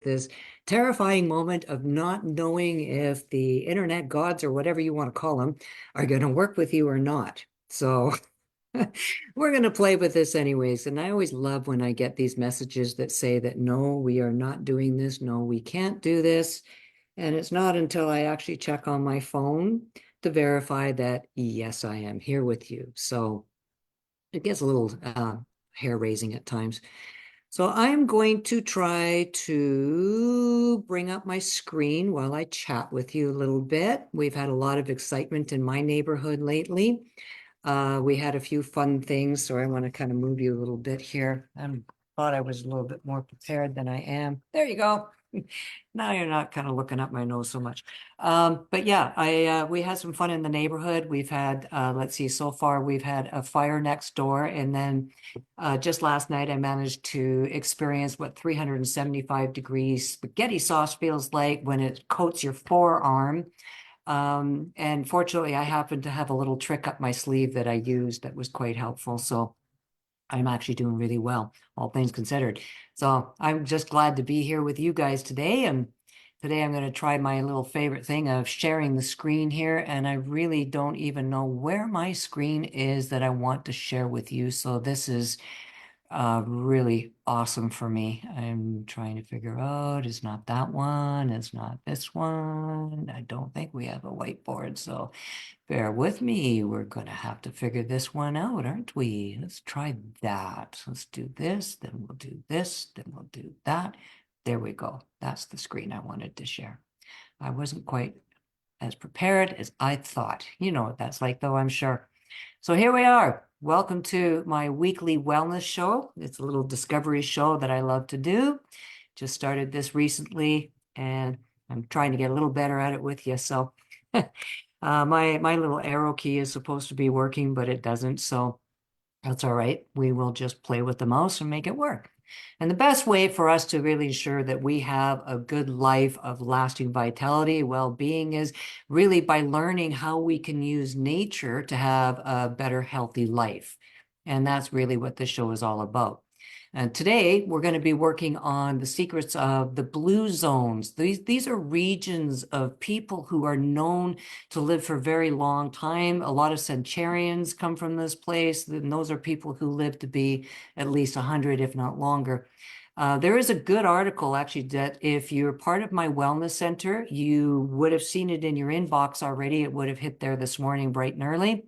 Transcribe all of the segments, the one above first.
this terrifying moment of not knowing if the internet gods or whatever you want to call them are going to work with you or not. So we're going to play with this anyways. And I always love when I get these messages that say that no, we are not doing this. No, we can't do this. And it's not until I actually check on my phone to verify that, yes, I am here with you. So it gets a little hair raising at times. So I'm going to try to bring up my screen while I chat with you a little bit. We've had a lot of excitement in my neighborhood lately. We had a few fun things, so I want to kind of move you a little bit here. I thought I was a little bit more prepared than I am. There you go. Now you're not kind of looking up my nose so much. But yeah, we had some fun in the neighborhood. We've had, let's see, so far we've had a fire next door, and then just last night I managed to experience what 375 degrees spaghetti sauce feels like when it coats your forearm. And fortunately, I happened to have a little trick up my sleeve that I used that was quite helpful. So I'm actually doing really well, all things considered. So I'm just glad to be here with you guys today. And today I'm going to try my little favorite thing of sharing the screen here. And I really don't even know where my screen is that I want to share with you. So this is really awesome for me. I'm trying to figure out, it's not that one, it's not this one. I don't think we have a whiteboard, so bear with me. We're gonna have to figure this one out, aren't we? Let's try that. Let's do this, then we'll do this, then we'll do that. There we go. That's the screen I wanted to share. I wasn't quite as prepared as I thought. You know what that's like, though, I'm sure. So here we are. Welcome to my weekly wellness show. It's a little discovery show that I love to do. Just started this recently, and I'm trying to get a little better at it with you. So my little arrow key is supposed to be working, but it doesn't. So that's all right. We will just play with the mouse and make it work. And the best way for us to really ensure that we have a good life of lasting vitality, well-being is really by learning how we can use nature to have a better, healthy life. And that's really what this show is all about. And today we're going to be working on the secrets of the blue zones. These are regions of people who are known to live for a very long time. A lot of centurions come from this place, and those are people who live to be at least 100, if not longer. There is a good article, actually, that if you're part of my wellness center, you would have seen it in your inbox already. It would have hit there this morning bright and early.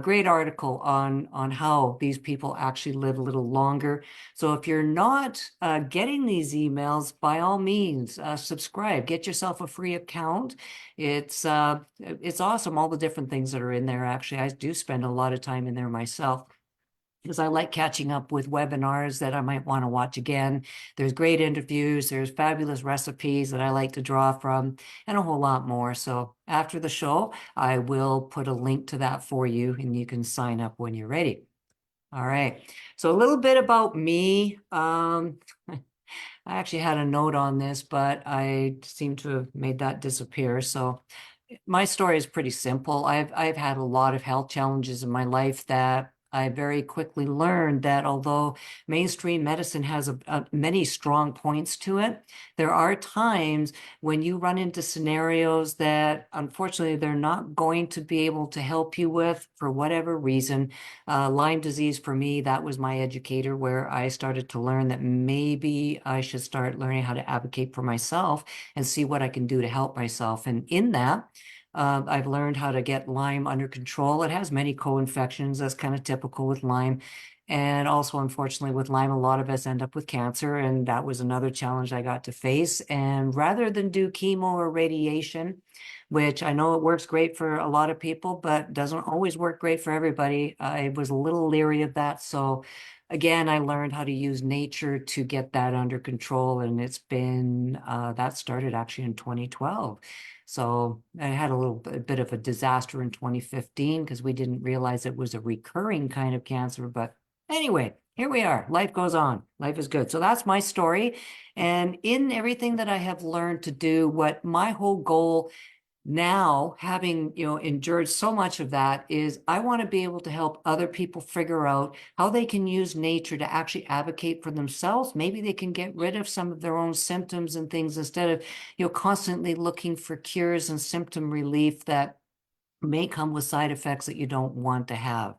Great article on how these people actually live a little longer. So if you're not getting these emails, by all means, subscribe. Get yourself a free account. It's awesome, all the different things that are in there. Actually, I do spend a lot of time in there myself, because I like catching up with webinars that I might want to watch again. There's great interviews, there's fabulous recipes that I like to draw from, and a whole lot more. So after the show, I will put a link to that for you, and you can sign up when you're ready. All right. So a little bit about me. I actually had a note on this, but I seem to have made that disappear. So my story is pretty simple. I've had a lot of health challenges in my life that I very quickly learned that although mainstream medicine has many strong points to it, there are times when you run into scenarios that unfortunately they're not going to be able to help you with for whatever reason. Lyme disease for me, that was my educator, where I started to learn that maybe I should start learning how to advocate for myself and see what I can do to help myself. And in that, I've learned how to get Lyme under control. It has many co-infections. That's kind of typical with Lyme. And also, unfortunately, with Lyme, a lot of us end up with cancer. And that was another challenge I got to face. And rather than do chemo or radiation, which I know it works great for a lot of people, but doesn't always work great for everybody, I was a little leery of that. So again, I learned how to use nature to get that under control. And it's been, that started actually in 2012. So I had a little bit of a disaster in 2015 because we didn't realize it was a recurring kind of cancer. But anyway, here we are. Life goes on. Life is good. So that's my story. And in everything that I have learned to do, what my whole goal now, having, endured so much of that, is I want to be able to help other people figure out how they can use nature to actually advocate for themselves. Maybe they can get rid of some of their own symptoms and things instead of, constantly looking for cures and symptom relief that may come with side effects that you don't want to have.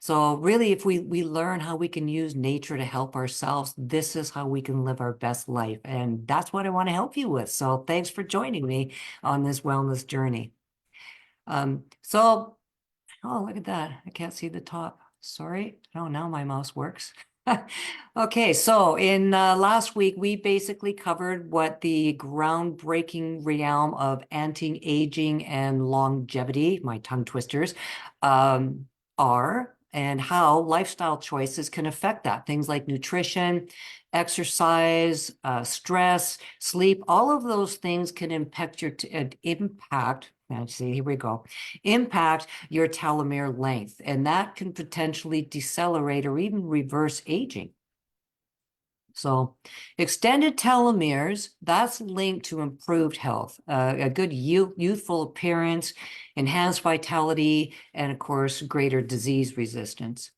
So really, if we learn how we can use nature to help ourselves, this is how we can live our best life. And that's what I want to help you with. So thanks for joining me on this wellness journey. So, oh, look at that. I can't see the top. Sorry. Oh, now my mouse works. Okay, so in last week, we basically covered what the groundbreaking realm of anti-aging and longevity, my tongue twisters, are, and how lifestyle choices can affect that. Things like nutrition, exercise, stress, sleep, all of those things can impact let's see, here we go, impact your telomere length, and that can potentially decelerate or even reverse aging. So extended telomeres, that's linked to improved health, a good youthful appearance, enhanced vitality, and of course, greater disease resistance.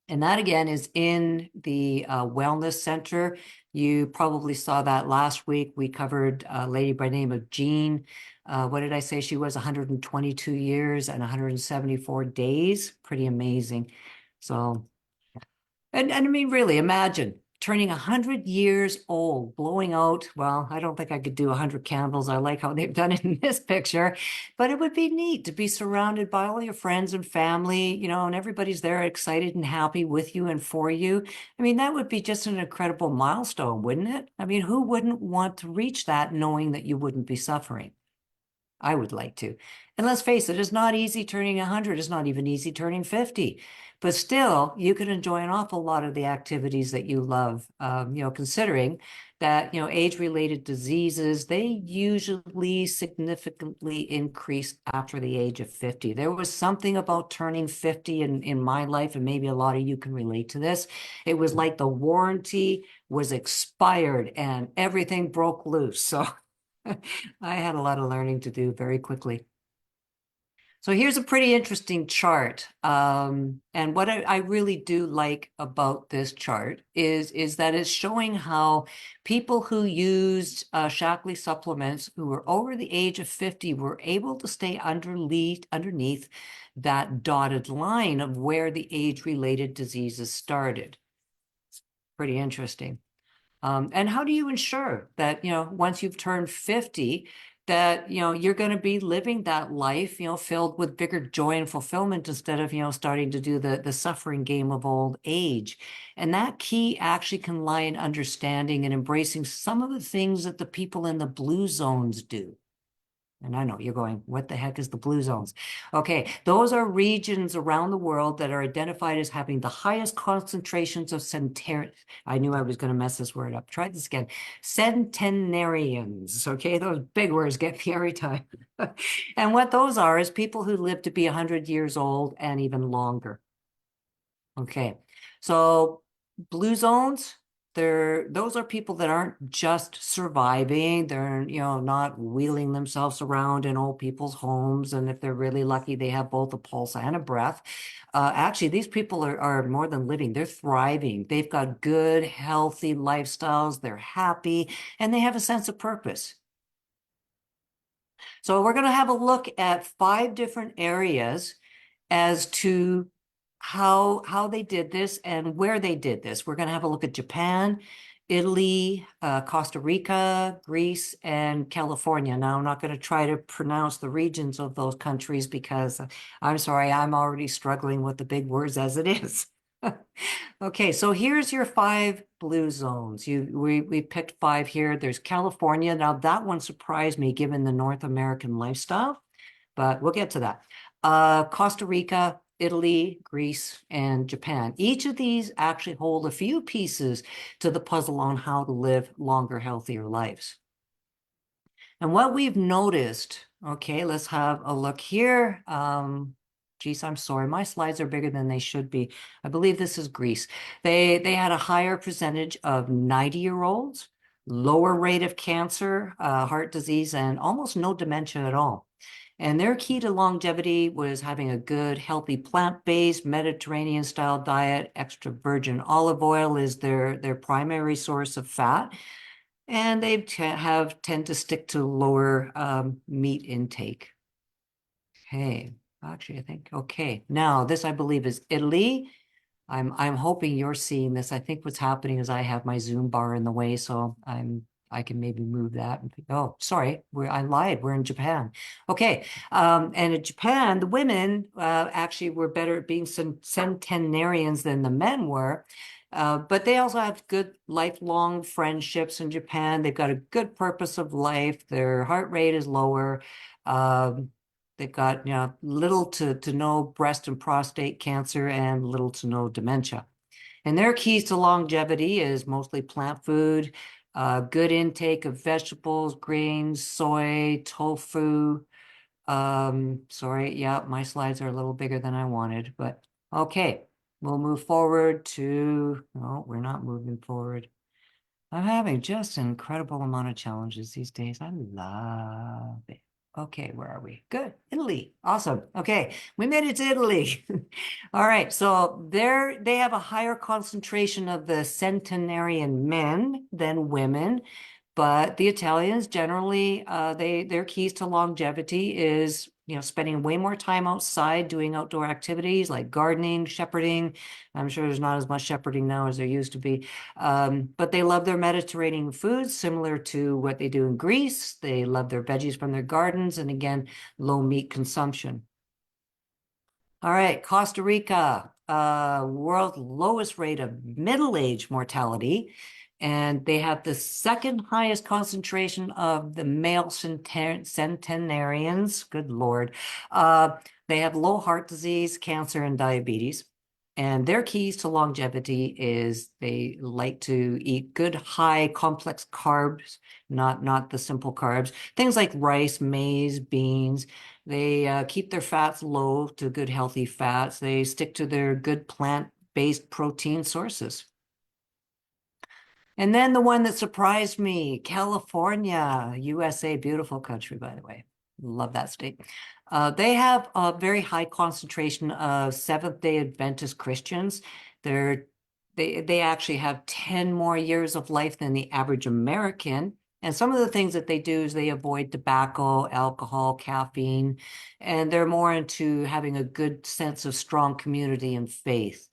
And that again is in the Wellness Center. You probably saw that last week. We covered a lady by the name of Jean. What did I say? She was 122 years and 174 days. Pretty amazing. So, and I mean, really, imagine turning 100 years old, blowing out. Well, I don't think I could do 100 candles. I like how they've done it in this picture, but it would be neat to be surrounded by all your friends and family, and everybody's there excited and happy with you and for you. I mean, that would be just an incredible milestone, wouldn't it? I mean, who wouldn't want to reach that knowing that you wouldn't be suffering? I would like to. And let's face it, it's not easy turning 100. It's not even easy turning 50. But still, you can enjoy an awful lot of the activities that you love, considering that, age-related diseases, they usually significantly increase after the age of 50. There was something about turning 50 in my life, and maybe a lot of you can relate to this. It was like the warranty was expired and everything broke loose. So I had a lot of learning to do very quickly. So here's a pretty interesting chart. And what I really do like about this chart is that it's showing how people who used Shaklee supplements who were over the age of 50 were able to stay underneath that dotted line of where the age-related diseases started. Pretty interesting. And how do you ensure that, once you've turned 50, that, you're going to be living that life, filled with bigger joy and fulfillment instead of, starting to do the suffering game of old age. And that key actually can lie in understanding and embracing some of the things that the people in the blue zones do. And I know you're going, what the heck is the blue zones? Okay, those are regions around the world that are identified as having the highest concentrations of I knew I was going to mess this word up. Try this again. Centenarians. Okay, those big words get me every time. And what those are is people who live to be 100 years old and even longer. Okay, so blue zones, those are people that aren't just surviving. They're, not wheeling themselves around in old people's homes. And if they're really lucky, they have both a pulse and a breath. Actually, these people are more than living. They're thriving. They've got good, healthy lifestyles. They're happy, and they have a sense of purpose. So we're going to have a look at 5 different areas as to how they did this and where they did this. We're going to have a look at Japan, Italy, Costa Rica, Greece, and California. Now, I'm not going to try to pronounce the regions of those countries because I'm sorry, I'm already struggling with the big words as it is. Okay, so here's your 5 blue zones. We picked 5 here. There's California. Now, that one surprised me given the North American lifestyle, but we'll get to that. Costa Rica, Italy, Greece, and Japan. Each of these actually hold a few pieces to the puzzle on how to live longer, healthier lives. And what we've noticed, okay, let's have a look here. Geez, I'm sorry, my slides are bigger than they should be. I believe this is Greece. They had a higher percentage of 90-year-olds lower rate of cancer, heart disease, and almost no dementia at all. And their key to longevity was having a good, healthy, plant-based Mediterranean-style diet. Extra virgin olive oil is their primary source of fat. And they tend to stick to lower meat intake. Okay, actually, I think, okay. Now, this, I believe, is Italy. I'm hoping you're seeing this. I think what's happening is I have my Zoom bar in the way, so I can maybe move that. Oh, sorry, I lied. We're in Japan. Okay, and in Japan, the women actually were better at being centenarians than the men were. But they also have good lifelong friendships in Japan. They've got a good purpose of life. Their heart rate is lower. They've got, little to no breast and prostate cancer and little to no dementia. And their keys to longevity is mostly plant food, good intake of vegetables, grains, soy, tofu. Sorry, yeah, my slides are a little bigger than I wanted, but okay. We'll move forward to, no, we're not moving forward. I'm having just an incredible amount of challenges these days. I love it. Okay, where are we? Good. Italy. Awesome. Okay, we made it to Italy. All right, so they have a higher concentration of the centenarian men than women, but the Italians generally, their keys to longevity is, spending way more time outside doing outdoor activities like gardening, shepherding. I'm sure there's not as much shepherding now as there used to be. But they love their Mediterranean foods, similar to what they do in Greece. They love their veggies from their gardens, and again, low meat consumption. All right, Costa Rica, world's lowest rate of middle-age mortality, and they have the second highest concentration of the male centenarians. Good Lord. They have low heart disease, cancer, and diabetes. And their keys to longevity is they like to eat good, high, complex carbs, not the simple carbs. Things like rice, maize, beans. They keep their fats low to good, healthy fats. They stick to their good plant-based protein sources. And then the one that surprised me, California, USA, beautiful country, by the way. Love that state. They have a very high concentration of Seventh-day Adventist Christians. They actually have 10 more years of life than the average American. And some of the things that they do is they avoid tobacco, alcohol, caffeine, and they're more into having a good sense of strong community and faith.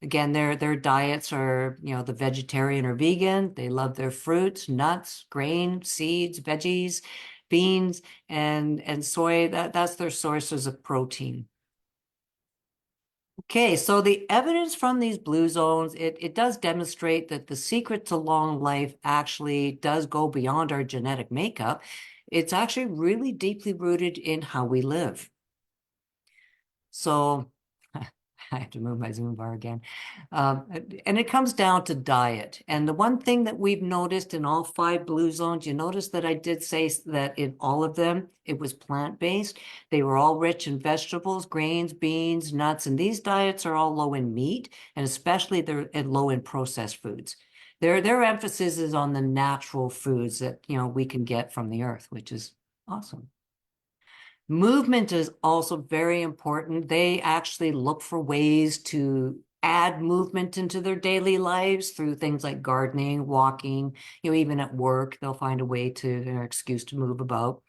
Again, their diets are, the vegetarian or vegan. They love their fruits, nuts, grain, seeds, veggies, beans, and soy. That's their sources of protein. Okay, so the evidence from these blue zones, it does demonstrate that the secret to long life actually does go beyond our genetic makeup. It's actually really deeply rooted in how we live. So I have to move my Zoom bar again. And it comes down to diet. And the one thing that we've noticed in all 5 blue zones, you notice that I did say that in all of them, it was plant-based. They were all rich in vegetables, grains, beans, nuts, and these diets are all low in meat, and especially they're low in processed foods. Their emphasis is on the natural foods that, we can get from the earth, which is awesome. Movement is also very important. They actually look for ways to add movement into their daily lives through things like gardening, walking, even at work, they'll find a way to, an excuse to move about.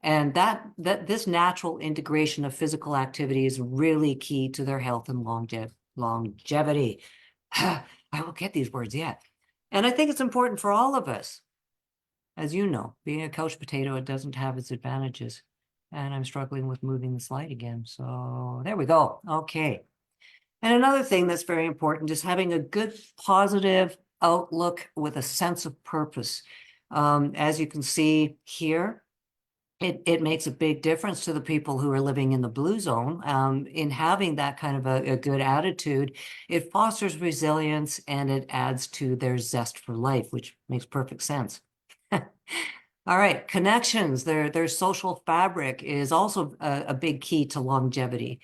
And that this natural integration of physical activity is really key to their health and longevity. I won't get these words yet. And I think it's important for all of us. As you know, being a couch potato, it doesn't have its advantages. And I'm struggling with moving the slide again. So there we go. Okay. And another thing that's very important is having a good positive outlook with a sense of purpose. As you can see here, it makes a big difference to the people who are living in the blue zone. In having that kind of a good attitude, it fosters resilience and it adds to their zest for life, which makes perfect sense. All right, connections, their social fabric is also a big key to longevity.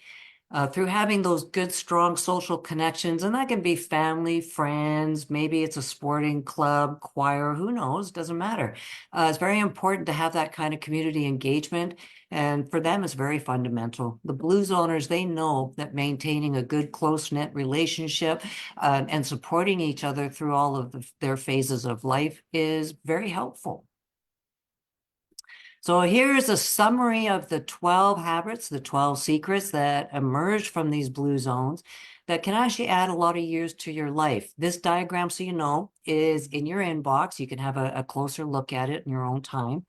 through having those good, strong social connections, and that can be family, friends, maybe it's a sporting club, choir, who knows, doesn't matter. It's very important to have that kind of community engagement, and for them, it's very fundamental. The Blues owners, they know that maintaining a good, close-knit relationship and supporting each other through all of their phases of life is very helpful. So here's a summary of the 12 habits, the 12 secrets that emerge from these blue zones that can actually add a lot of years to your life. This diagram, so you know, is in your inbox. You can have a closer look at it in your own time.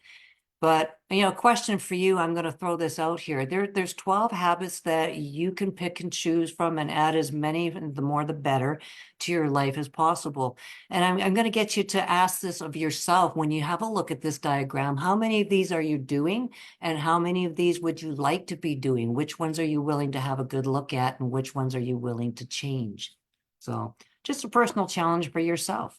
But, you know, question for you, I'm going to throw this out here. There's 12 habits that you can pick and choose from and add as many, the more the better, to your life as possible. And I'm going to get you to ask this of yourself when you have a look at this diagram. How many of these are you doing? And how many of these would you like to be doing? Which ones are you willing to have a good look at? And which ones are you willing to change? So just a personal challenge for yourself.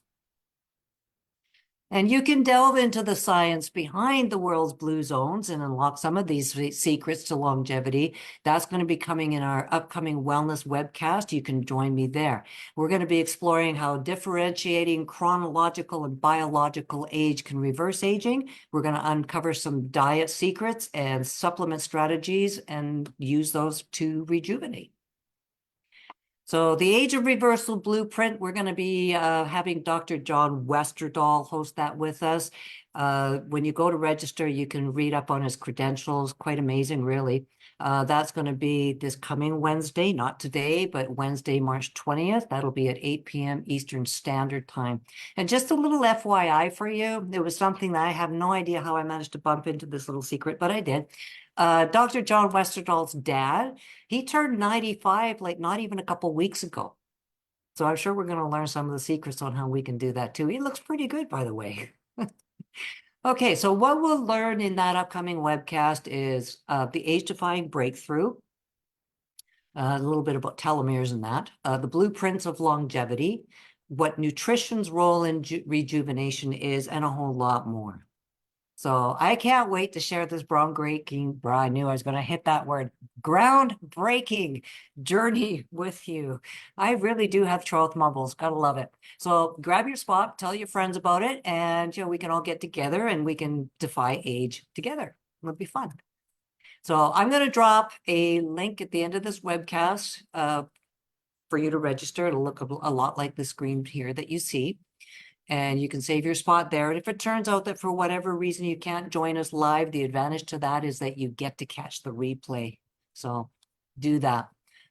And you can delve into the science behind the world's blue zones and unlock some of these secrets to longevity. That's going to be coming in our upcoming wellness webcast. You can join me there. We're going to be exploring how differentiating chronological and biological age can reverse aging. We're going to uncover some diet secrets and supplement strategies and use those to rejuvenate. So the Age of Reversal Blueprint, we're going to be having Dr. John Westerdahl host that with us. When you go to register, you can read up on his credentials. Quite amazing, really. That's going to be this coming Wednesday, not today, but Wednesday, March 20th. That'll be at 8 p.m. Eastern Standard Time. And just a little FYI for you, it was something that I have no idea how I managed to bump into this little secret, but I did. Dr. John Westerdahl's dad, he turned 95 like not even a couple weeks ago. So I'm sure we're going to learn some of the secrets on how we can do that too. He looks pretty good, by the way. Okay, so what we'll learn in that upcoming webcast is the age-defying breakthrough, a little bit about telomeres and that, the blueprints of longevity, what nutrition's role in rejuvenation is, and a whole lot more. So I can't wait to share this groundbreaking, I knew I was going to hit that word, groundbreaking journey with you. I really do have 12 mumbles. Gotta love it. So grab your spot, tell your friends about it, and we can all get together and we can defy age together. It'll be fun. So I'm going to drop a link at the end of this webcast for you to register. It'll look a lot like the screen here that you see. And you can save your spot there. And if it turns out that for whatever reason you can't join us live, the advantage to that is that you get to catch the replay. So do that.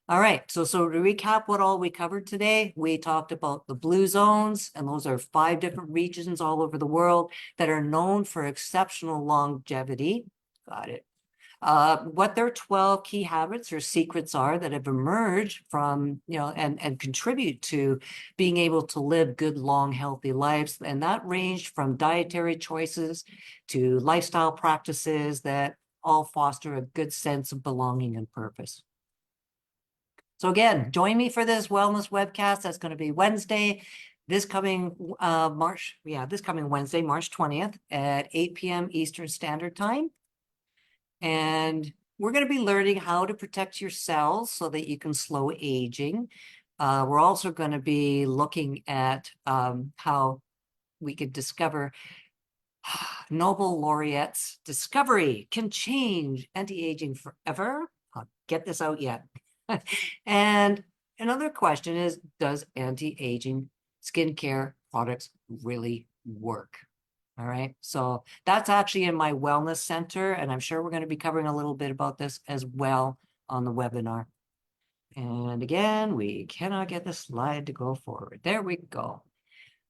All right. So to recap what all we covered today, we talked about the blue zones, and those are 5 different regions all over the world that are known for exceptional longevity. Got it. What their 12 key habits or secrets are that have emerged from, and contribute to being able to live good, long, healthy lives. And that ranged from dietary choices to lifestyle practices that all foster a good sense of belonging and purpose. So again, join me for this wellness webcast. That's going to be Wednesday, this coming Wednesday, March 20th at 8 p.m. Eastern Standard Time. And we're going to be learning how to protect your cells so that you can slow aging. We're also going to be looking at how we could discover Nobel laureates' discovery can change anti-aging forever. I'll get this out yet. And another question is, does anti-aging skincare products really work? All right, so that's actually in my wellness center, and I'm sure we're going to be covering a little bit about this as well on the webinar. And again, we cannot get the slide to go forward. There we go.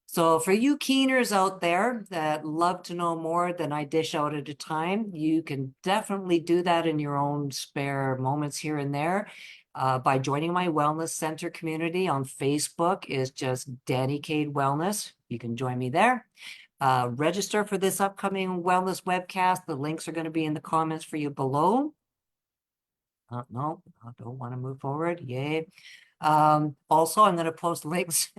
So for you keeners out there that love to know more than I dish out at a time, you can definitely do that in your own spare moments here and there. By joining my wellness center community on Facebook is just Danny Cade Wellness. You can join me there. Register for this upcoming wellness webcast. The links are going to be in the comments for you below. No, I don't want to move forward. Yay. Also, I'm going to post links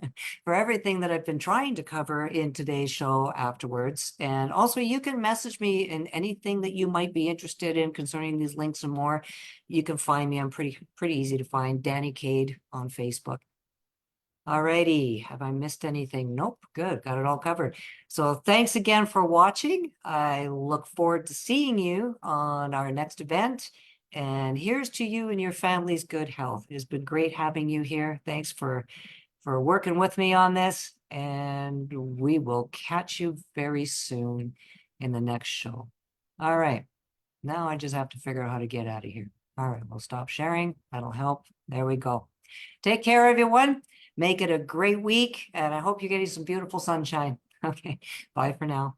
for everything that I've been trying to cover in today's show afterwards. And also, you can message me in anything that you might be interested in concerning these links and more. You can find me. I'm pretty easy to find. Danny Cade on Facebook. Alrighty, have I missed anything? Nope, good, got it all covered. So thanks again for watching. I look forward to seeing you on our next event. And here's to you and your family's good health. It's been great having you here. Thanks for working with me on this. And we will catch you very soon in the next show. All right, now I just have to figure out how to get out of here. All right, we'll stop sharing. That'll help. There we go. Take care, everyone. Make it a great week, and I hope you're getting some beautiful sunshine. Okay, bye for now.